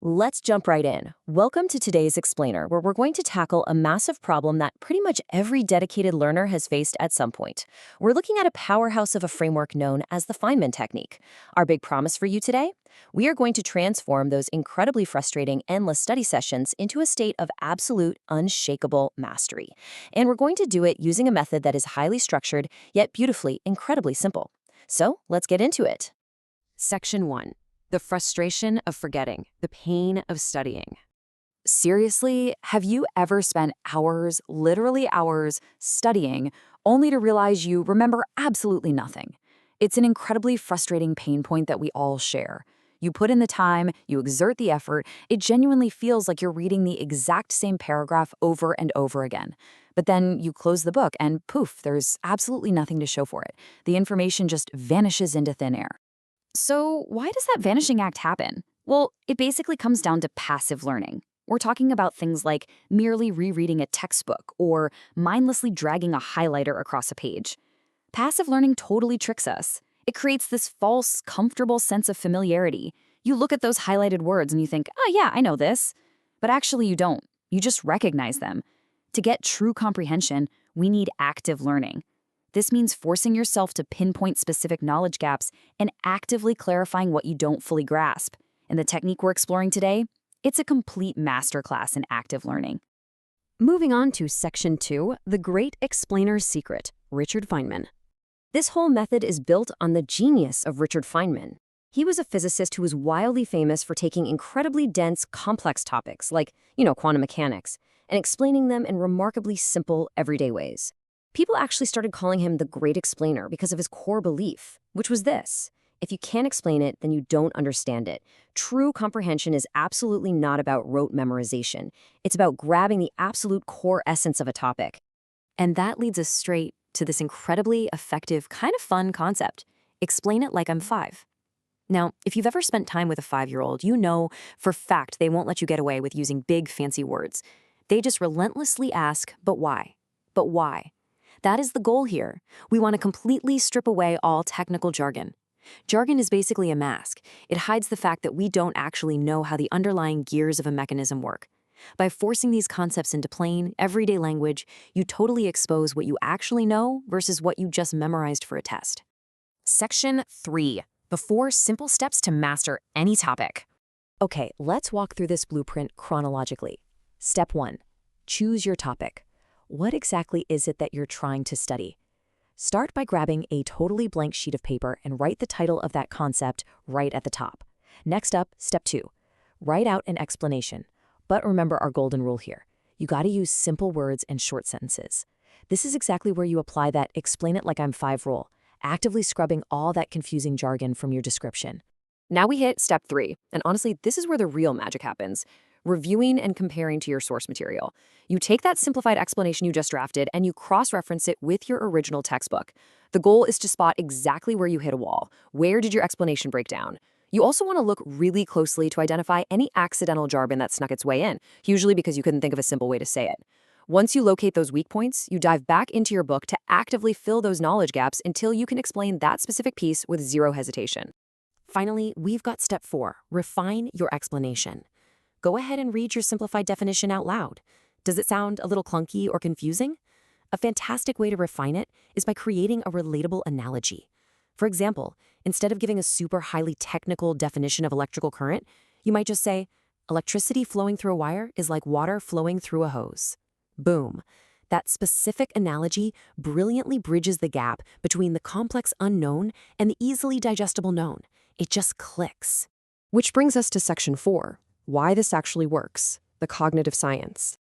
Let's jump right in. Welcome to today's Explainer, where we're going to tackle a massive problem that pretty much every dedicated learner has faced at some point. We're looking at a powerhouse of a framework known as the Feynman technique. Our big promise for you today? We are going to transform those incredibly frustrating, endless study sessions into a state of absolute, unshakable mastery. And we're going to do it using a method that is highly structured, yet beautifully, incredibly simple. So let's get into it. Section 1. The frustration of forgetting, the pain of studying. Seriously, have you ever spent hours, literally hours, studying, only to realize you remember absolutely nothing? It's an incredibly frustrating pain point that we all share. You put in the time, you exert the effort, it genuinely feels like you're reading the exact same paragraph over and over again. But then you close the book and poof, there's absolutely nothing to show for it. The information just vanishes into thin air. So why does that vanishing act happen? Well, it basically comes down to passive learning. We're talking about things like merely rereading a textbook or mindlessly dragging a highlighter across a page. Passive learning totally tricks us. It creates this false, comfortable sense of familiarity. You look at those highlighted words and you think, oh yeah, I know this. But actually you don't. You just recognize them. To get true comprehension, we need active learning. This means forcing yourself to pinpoint specific knowledge gaps and actively clarifying what you don't fully grasp. And the technique we're exploring today, it's a complete masterclass in active learning. Moving on to Section 2, The Great Explainer's Secret, Richard Feynman. This whole method is built on the genius of Richard Feynman. He was a physicist who was wildly famous for taking incredibly dense, complex topics like, quantum mechanics, and explaining them in remarkably simple, everyday ways. People actually started calling him the Great Explainer because of his core belief, which was this: if you can't explain it, then you don't understand it. True comprehension is absolutely not about rote memorization. It's about grabbing the absolute core essence of a topic. And that leads us straight to this incredibly effective, kind of fun concept. Explain it like I'm 5. Now, if you've ever spent time with a 5-year-old, you know for fact they won't let you get away with using big, fancy words. They just relentlessly ask, but why? But why? That is the goal here. We want to completely strip away all technical jargon. Jargon is basically a mask. It hides the fact that we don't actually know how the underlying gears of a mechanism work. By forcing these concepts into plain, everyday language, you totally expose what you actually know versus what you just memorized for a test. Section 3. The 4 simple steps to master any topic. Okay, let's walk through this blueprint chronologically. Step 1. Choose your topic. What exactly is it that you're trying to study? Start by grabbing a totally blank sheet of paper and write the title of that concept right at the top. Next up, step 2. Write out an explanation. But remember our golden rule here. You gotta use simple words and short sentences. This is exactly where you apply that explain it like I'm 5 rule, actively scrubbing all that confusing jargon from your description. Now we hit step 3, and honestly, this is where the real magic happens. Reviewing and comparing to your source material. You take that simplified explanation you just drafted and you cross-reference it with your original textbook. The goal is to spot exactly where you hit a wall. Where did your explanation break down? You also want to look really closely to identify any accidental jargon that snuck its way in, usually because you couldn't think of a simple way to say it. Once you locate those weak points, you dive back into your book to actively fill those knowledge gaps until you can explain that specific piece with zero hesitation. Finally, we've got step 4, refine your explanation. Go ahead and read your simplified definition out loud. Does it sound a little clunky or confusing? A fantastic way to refine it is by creating a relatable analogy. For example, instead of giving a super highly technical definition of electrical current, you might just say, electricity flowing through a wire is like water flowing through a hose. Boom. That specific analogy brilliantly bridges the gap between the complex unknown and the easily digestible known. It just clicks. Which brings us to section 4. Why this actually works, the cognitive science.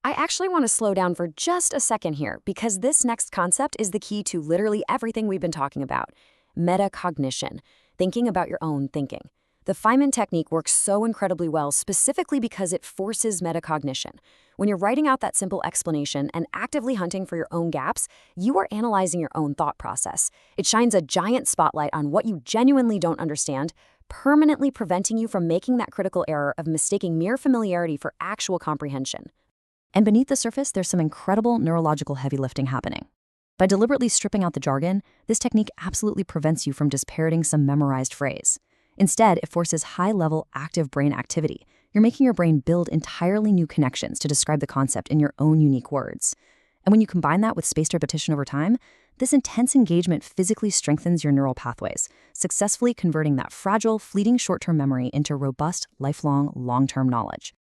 I actually want to slow down for just a second here because this next concept is the key to literally everything we've been talking about. Metacognition, thinking about your own thinking. The Feynman technique works so incredibly well specifically because it forces metacognition. When you're writing out that simple explanation and actively hunting for your own gaps, you are analyzing your own thought process. It shines a giant spotlight on what you genuinely don't understand, permanently preventing you from making that critical error of mistaking mere familiarity for actual comprehension. And beneath the surface, there's some incredible neurological heavy lifting happening. By deliberately stripping out the jargon, this technique absolutely prevents you from just parroting some memorized phrase. Instead, it forces high-level active brain activity, You're making your brain build entirely new connections to describe the concept in your own unique words. And when you combine that with spaced repetition over time, this intense engagement physically strengthens your neural pathways, successfully converting that fragile, fleeting short-term memory into robust, lifelong, long-term knowledge.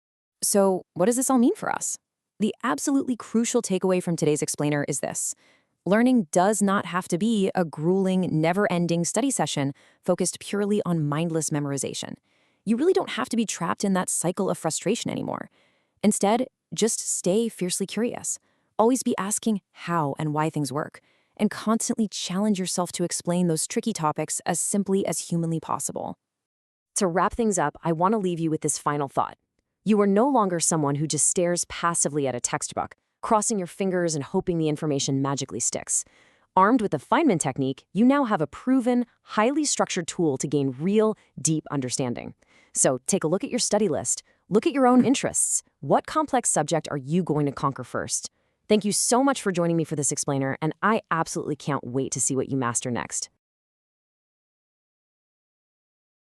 So, what does this all mean for us? The absolutely crucial takeaway from today's explainer is this. Learning does not have to be a grueling, never-ending study session focused purely on mindless memorization. You really don't have to be trapped in that cycle of frustration anymore. Instead, just stay fiercely curious. Always be asking how and why things work, and constantly challenge yourself to explain those tricky topics as simply as humanly possible. To wrap things up, I want to leave you with this final thought. You are no longer someone who just stares passively at a textbook, crossing your fingers and hoping the information magically sticks. Armed with the Feynman technique, you now have a proven, highly structured tool to gain real, deep understanding. So take a look at your study list. Look at your own interests. What complex subject are you going to conquer first? Thank you so much for joining me for this explainer, and I absolutely can't wait to see what you master next.